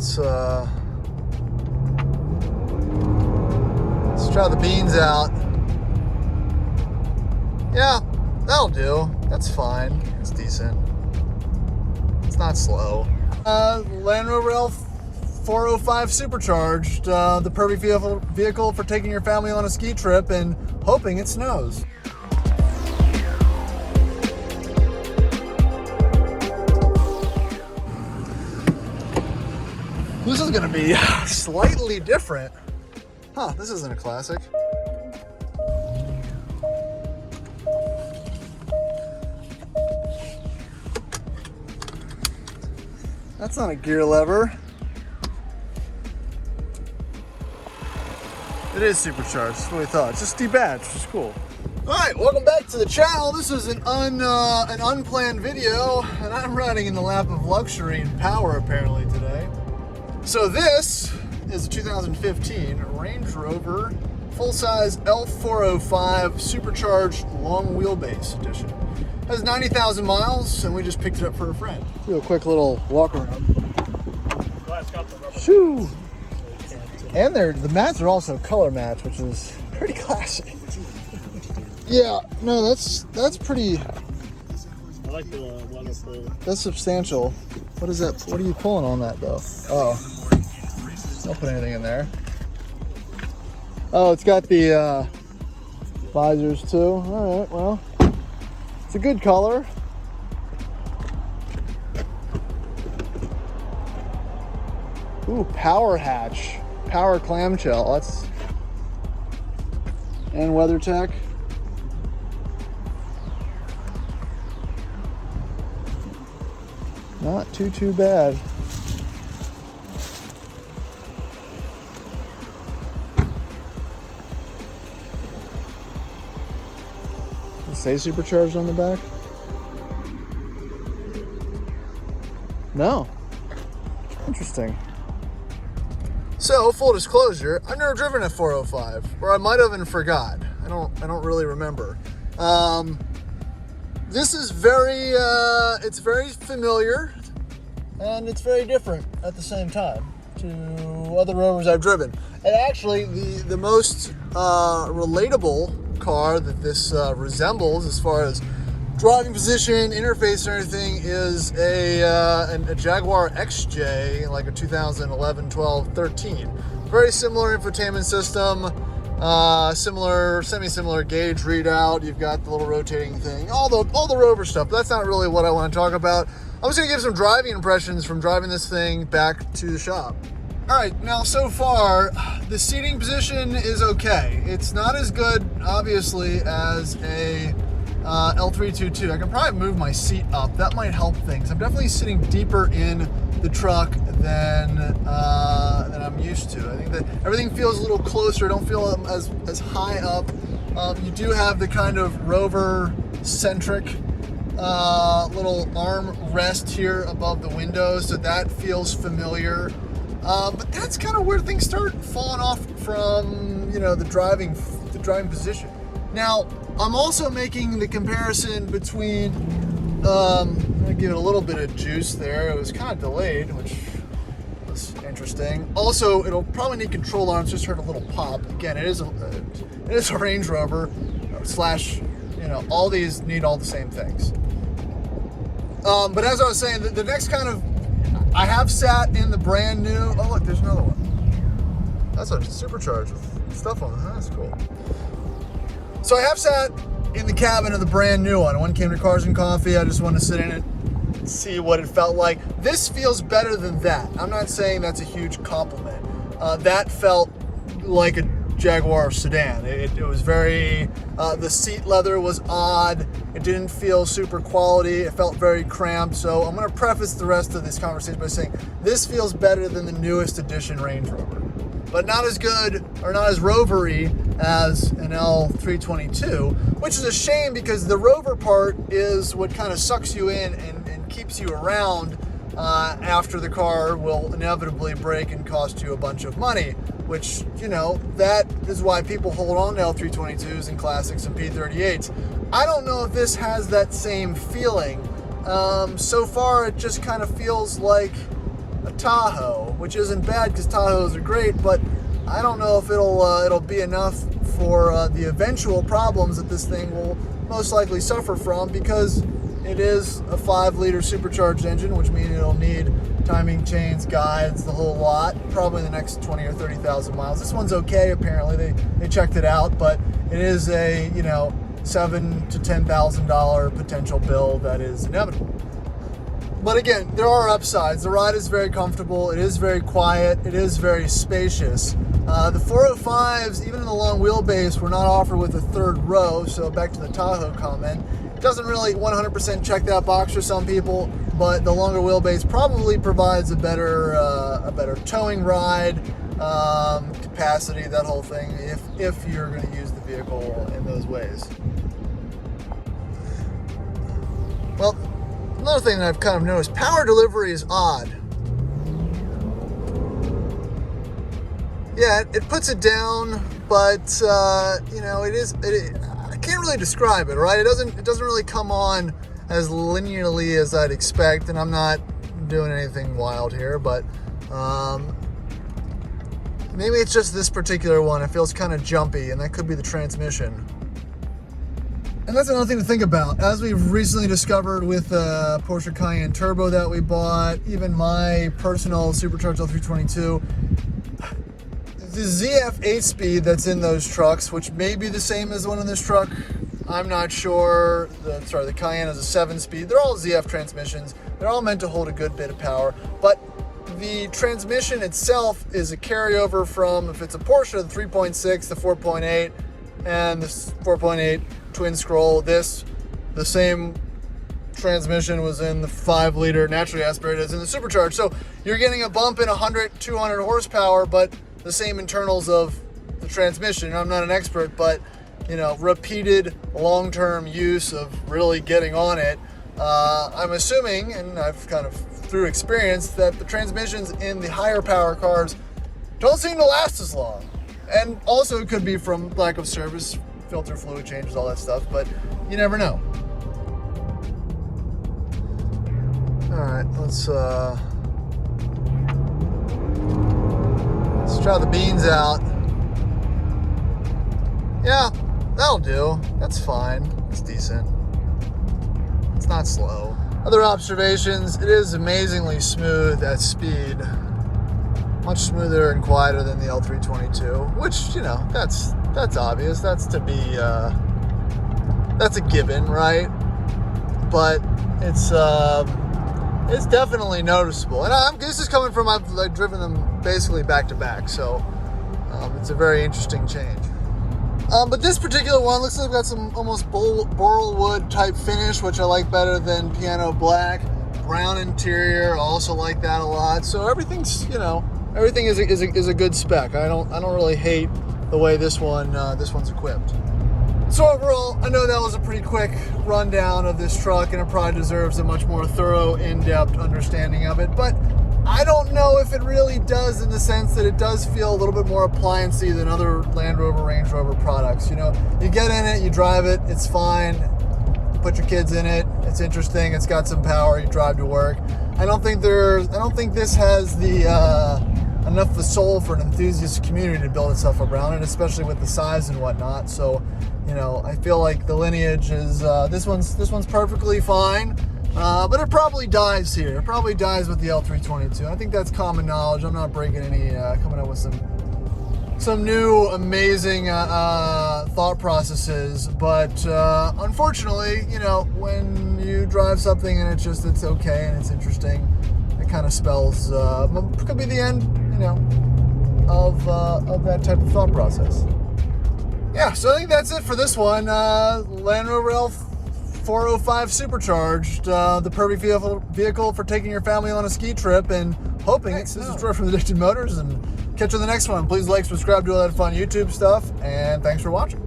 let's try the beans out. Yeah, that'll do. That's fine. It's decent. It's not slow. Land Rover L405 Supercharged, the perfect vehicle for taking your family on a ski trip and hoping it snows. This is gonna be slightly different. Huh, this isn't a classic. That's not a gear lever. It is supercharged, that's what we thought. It's just debadged, which is cool. All right, welcome back to the channel. This is an unplanned video, and I'm riding in the lap of luxury and power apparently today. So this is a 2015 Range Rover full-size L405 Supercharged Long Wheelbase Edition. It has 90,000 miles, and we just picked it up for a friend. Do a quick little walk around. Shoo! And the mats are also color match, which is pretty classy. Yeah, no, that's pretty. I like the wonderful. That's substantial. What is that? What are you pulling on that though? Oh, don't put anything in there. Oh, it's got the visors too. All right, well, it's a good color. Ooh, power hatch, power clamshell. That's and WeatherTech. Not too bad. Does it say supercharged on the back? No. Interesting. So, full disclosure, I've never driven a 405, or I might have and forgot. I don't really remember. This is it's very familiar, and it's very different at the same time to other Rovers I've driven. And actually, the most relatable car that this resembles as far as driving position, interface, and everything is a Jaguar XJ, like a 2011, 12, 13. Very similar infotainment system. Semi-similar gauge readout. You've got the little rotating thing, all the Rover stuff. But that's not really what I want to talk about. I'm just gonna give some driving impressions from driving this thing back to the shop. All right, now so far, the seating position is okay. It's not as good, obviously, as a L322. I can probably move my seat up. That might help things. I'm definitely sitting deeper in the truck than I'm used to. I think that everything feels a little closer. I don't feel as high up. You do have the kind of Rover-centric little arm rest here above the window, so that feels familiar. But that's kind of where things start falling off from, the driving position. Now, I'm also making the comparison between, I'm gonna give it a little bit of juice there. It was kind of delayed, which was interesting. Also, it'll probably need control arms. Just heard a little pop. Again, it is a Range Rover slash, all these need all the same things. But as I was saying, the next kind of, I have sat in the brand new, oh look, there's another one. That's a supercharged with stuff on it. That's cool. So I have sat in the cabin of the brand new one. One came to Cars and Coffee. I just wanted to sit in it and see what it felt like. This feels better than that. I'm not saying that's a huge compliment. That felt like a Jaguar sedan. It was very, the seat leather was odd. It didn't feel super quality. It felt very cramped. So I'm going to preface the rest of this conversation by saying this feels better than the newest edition Range Rover, but not as good or not as Rover-y as an L322, which is a shame because the Rover part is what kind of sucks you in and keeps you around after the car will inevitably break and cost you a bunch of money, which, that is why people hold on to L322s and Classics and P38s. I don't know if this has that same feeling. So far, it just kind of feels like a Tahoe, which isn't bad because Tahoes are great, but I don't know if it'll be enough for the eventual problems that this thing will most likely suffer from, because it is a 5-liter supercharged engine, which means it'll need timing chains, guides, the whole lot, probably in the next 20 or 30,000 miles. This one's okay, apparently. They checked it out, but it is a, $7,000 to $10,000 potential bill that is inevitable. But again, there are upsides. The ride is very comfortable. It is very quiet. It is very spacious. The 405s, even in the long wheelbase, were not offered with a third row. So back to the Tahoe comment, it doesn't really 100% check that box for some people, but the longer wheelbase probably provides a better towing ride, capacity, that whole thing, if you're going to use the vehicle in those ways. Well, another thing that I've kind of noticed, power delivery is odd. Yeah, it puts it down, but I can't really describe it, right? It doesn't really come on as linearly as I'd expect, and I'm not doing anything wild here, but maybe it's just this particular one. It feels kind of jumpy, and that could be the transmission. And that's another thing to think about. As we've recently discovered with the Porsche Cayenne Turbo that we bought, even my personal supercharged L322, the ZF 8-speed that's in those trucks, which may be the same as the one in this truck, I'm not sure. The Cayenne is a 7-speed. They're all ZF transmissions. They're all meant to hold a good bit of power, but the transmission itself is a carryover from, if it's a Porsche, the 3.6, the 4.8, and the 4.8 twin scroll. The same transmission was in the 5-liter naturally aspirated as in the supercharged. So you're getting a bump in 100, 200 horsepower, but the same internals of the transmission. I'm not an expert, but repeated long-term use of really getting on it, I'm assuming, and I've kind of through experience, that the transmissions in the higher power cars don't seem to last as long. And also it could be from lack of service, filter fluid changes, all that stuff, but you never know. All right, let's try the beans out. Yeah, that'll do. That's fine. It's decent. It's not slow. Other observations, it is amazingly smooth at speed. Much smoother and quieter than the L322, which, that's obvious. That's to be, that's a given, right? But it's definitely noticeable. And this is coming from, I've driven them basically back to back, so it's a very interesting change. But this particular one looks like it's got some almost borrelwood type finish, which I like better than piano black. Brown interior, I also like that a lot. So everything's, everything is a good spec. I don't really hate the way this one's equipped. So overall, I know that was a pretty quick rundown of this truck, and it probably deserves a much more thorough, in-depth understanding of it. But I don't know if it really does, in the sense that it does feel a little bit more appliancey than other Land Rover, Range Rover products. You get in it, you drive it, it's fine. Put your kids in it, it's interesting, it's got some power, you drive to work. I don't think this has enough of a soul for an enthusiast community to build itself around it, especially with the size and whatnot. So, I feel like the lineage is this one's perfectly fine. But it probably dies here. It probably dies with the L322. I think that's common knowledge. I'm not breaking any, coming up with some new amazing thought processes. But unfortunately, when you drive something and it's okay and it's interesting, it kind of spells could be the end, of that type of thought process. Yeah, so I think that's it for this one. Land Rover L405 Supercharged, the perfect vehicle for taking your family on a ski trip and hoping. This is Troy from Addicted Motors, and catch you on the next one. Please like, subscribe, do all that fun YouTube stuff, and thanks for watching.